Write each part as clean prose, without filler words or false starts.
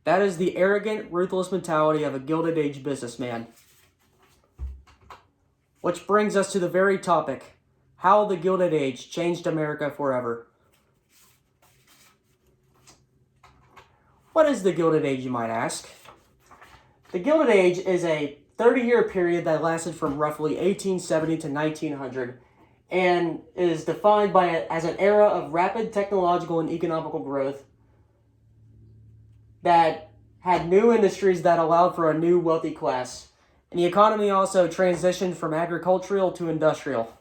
That is the arrogant, ruthless mentality of a Gilded Age businessman. Which brings us to the very topic, how the Gilded Age changed America forever. What is the Gilded Age, you might ask? The Gilded Age is a 30-year period that lasted from roughly 1870 to 1900 and is defined by it as an era of rapid technological and economical growth that had new industries that allowed for a new wealthy class. And the economy also transitioned from agricultural to industrial.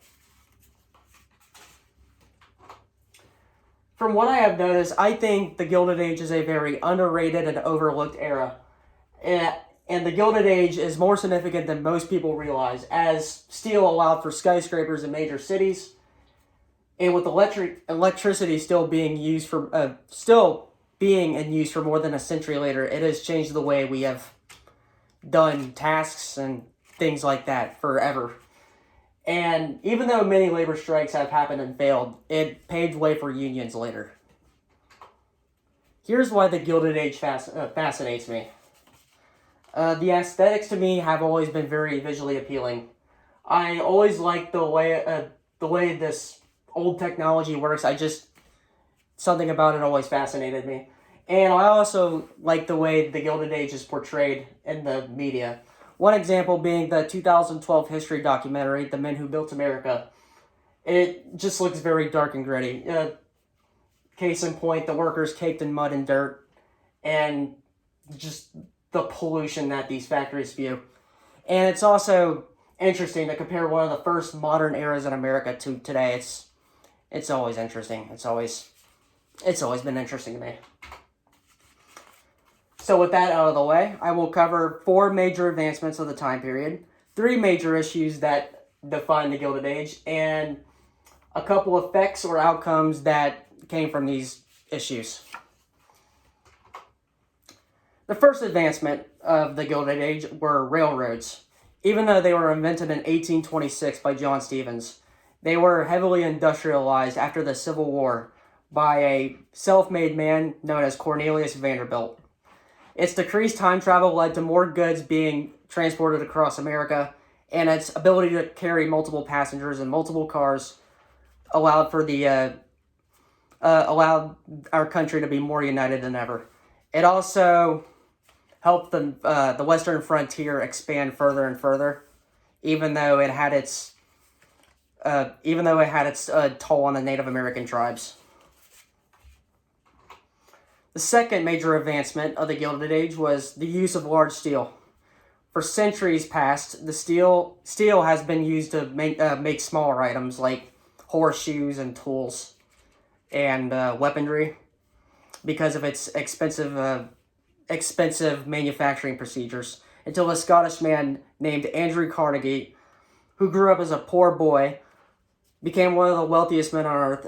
From what I have noticed, I think the Gilded Age is a very underrated and overlooked era. And the Gilded Age is more significant than most people realize, as steel allowed for skyscrapers in major cities, and with electricity still being in use for more than a century later, it has changed the way we have done tasks and things like that forever. And even though many labor strikes have happened and failed, it paved way for unions later. Here's why the Gilded Age fascinates me. The aesthetics to me have always been very visually appealing. I always liked the way this old technology works. Something about it always fascinated me. And I also like the way the Gilded Age is portrayed in the media. One example being the 2012 history documentary, The Men Who Built America. It just looks very dark and gritty. Case in point, the workers caked in mud and dirt, and just the pollution that these factories spew. And it's also interesting to compare one of the first modern eras in America to today. It's always interesting. It's always been interesting to me. So with that out of the way, I will cover 4 major advancements of the time period, 3 major issues that define the Gilded Age, and a couple effects or outcomes that came from these issues. The first advancement of the Gilded Age were railroads. Even though they were invented in 1826 by John Stevens, they were heavily industrialized after the Civil War by a self-made man known as Cornelius Vanderbilt. Its decreased time travel led to more goods being transported across America, and its ability to carry multiple passengers and multiple cars allowed our country to be more united than ever. It also helped the western frontier expand further and further, even though it had its toll on the Native American tribes. The second major advancement of the Gilded Age was the use of large steel. For centuries past, the steel has been used to make smaller items like horseshoes and tools and weaponry because of its expensive manufacturing procedures, until a Scottish man named Andrew Carnegie, who grew up as a poor boy, became one of the wealthiest men on earth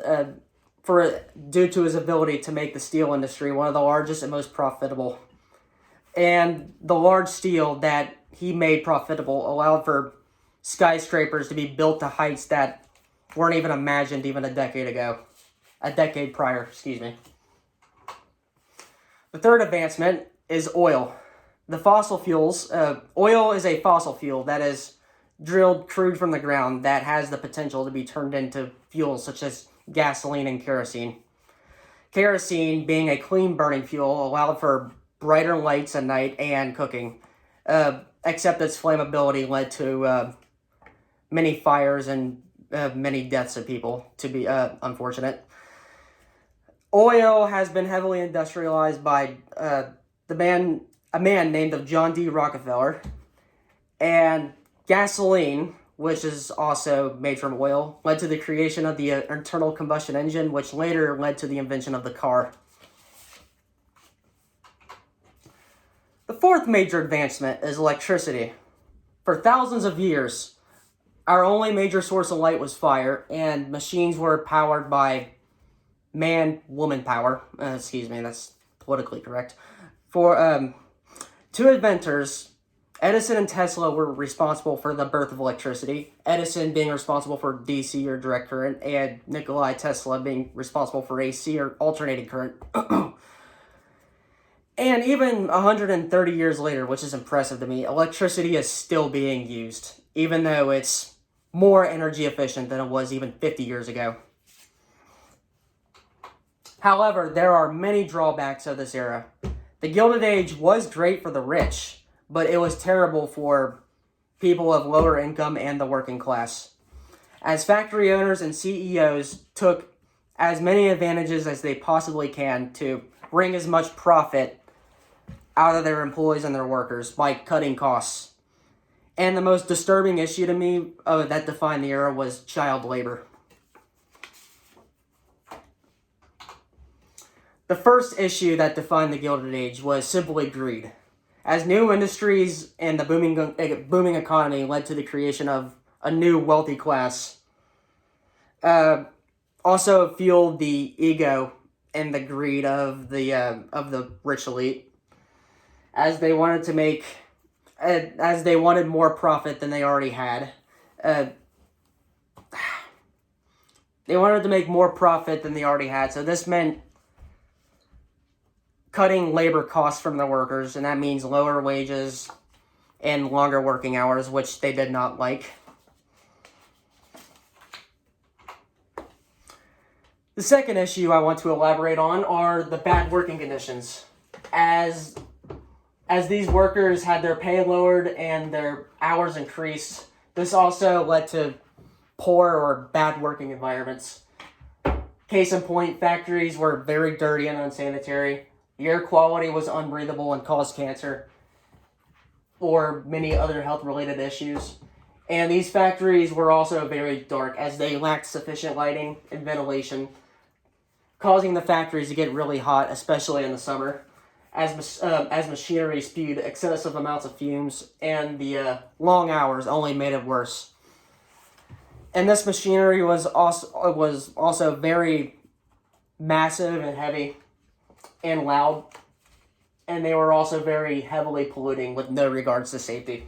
due to his ability to make the steel industry one of the largest and most profitable. And the large steel that he made profitable allowed for skyscrapers to be built to heights that weren't even imagined even a decade prior. The third advancement is oil. The fossil fuels. Oil is a fossil fuel that is drilled crude from the ground that has the potential to be turned into fuels such as gasoline and kerosene. Kerosene, being a clean burning fuel, allowed for brighter lights at night and cooking, except its flammability led to many fires and many deaths of people, to be unfortunate. Oil has been heavily industrialized by a man named of John D. Rockefeller, and gasoline, which is also made from oil, led to the creation of the internal combustion engine, which later led to the invention of the car. The fourth major advancement is electricity. For thousands of years, our only major source of light was fire, and machines were powered by man-woman power. That's politically correct. For 2 inventors, Edison and Tesla were responsible for the birth of electricity, Edison being responsible for DC or direct current, and Nikola Tesla being responsible for AC or alternating current. And even 130 years later, which is impressive to me, electricity is still being used, even though it's more energy efficient than it was even 50 years ago. However, there are many drawbacks of this era. The Gilded Age was great for the rich, but it was terrible for people of lower income and the working class, as factory owners and CEOs took as many advantages as they possibly can to wring as much profit out of their employees and their workers by cutting costs. And the most disturbing issue to me that defined the era was child labor. The first issue that defined the Gilded Age was simply greed, as new industries and the booming economy led to the creation of a new wealthy class. Also fueled the ego and the greed of the rich elite, as they wanted more profit than they already had. They wanted to make more profit than they already had, so this meant cutting labor costs from the workers, and that means lower wages and longer working hours, which they did not like. The second issue I want to elaborate on are the bad working conditions. As these workers had their pay lowered and their hours increased, this also led to poor or bad working environments. Case in point, factories were very dirty and unsanitary. The air quality was unbreathable and caused cancer or many other health-related issues. And these factories were also very dark, as they lacked sufficient lighting and ventilation, causing the factories to get really hot, especially in the summer, as machinery spewed excessive amounts of fumes, and the long hours only made it worse. And this machinery was also very massive and heavy and loud, and they were also very heavily polluting with no regards to safety.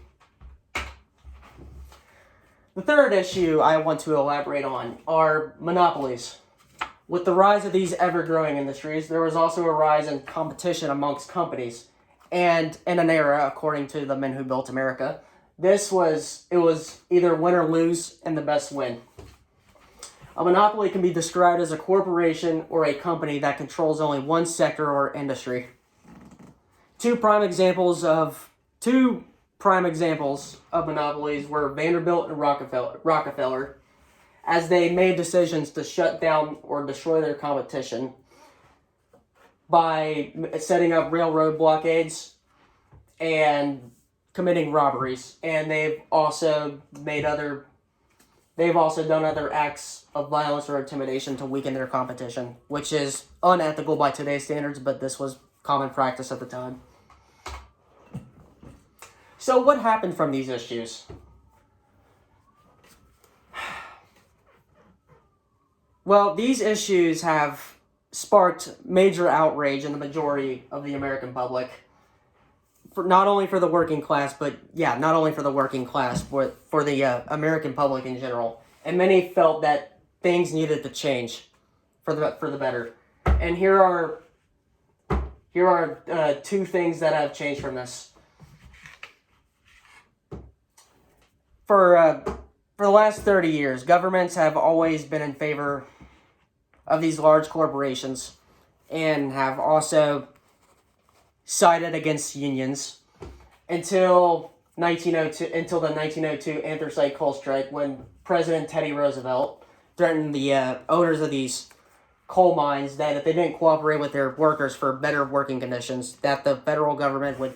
The third issue I want to elaborate on are monopolies. With the rise of these ever-growing industries, there was also a rise in competition amongst companies. And in an era, according to the men who built America, it was either win or lose, and the best win. A monopoly can be described as a corporation or a company that controls only one sector or industry. Two prime examples of monopolies were Vanderbilt and Rockefeller, as they made decisions to shut down or destroy their competition by setting up railroad blockades and committing robberies. And they've also done other acts of violence or intimidation to weaken their competition, which is unethical by today's standards, but this was common practice at the time. So what happened from these issues? Well, these issues have sparked major outrage in the majority of the American public. Not only for the working class, but the American public in general. And many felt that things needed to change for the better. And here are two things that have changed from this. For the last 30 years, governments have always been in favor of these large corporations and have also sided against unions until the 1902 anthracite coal strike, when President Teddy Roosevelt threatened the owners of these coal mines that if they didn't cooperate with their workers for better working conditions, that the federal government would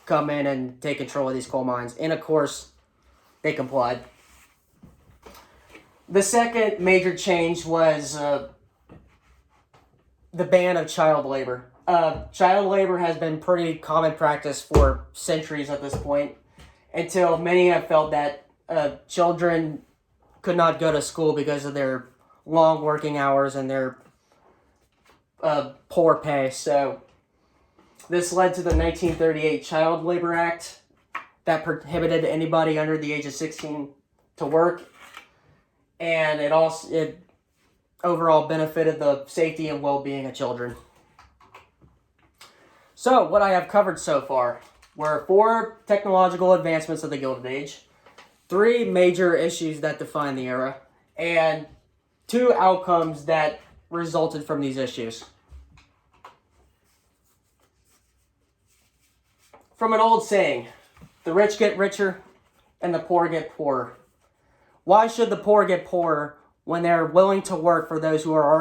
come in and take control of these coal mines. And of course, they complied. The second major change was the ban of child labor. Child labor has been pretty common practice for centuries at this point, until many have felt that children could not go to school because of their long working hours and their poor pay. So this led to the 1938 Child Labor Act that prohibited anybody under the age of 16 to work, and it overall benefited the safety and well-being of children. So, what I have covered so far were 4 technological advancements of the Gilded Age, 3 major issues that define the era, and 2 outcomes that resulted from these issues. From an old saying, the rich get richer and the poor get poorer. Why should the poor get poorer when they're willing to work for those who are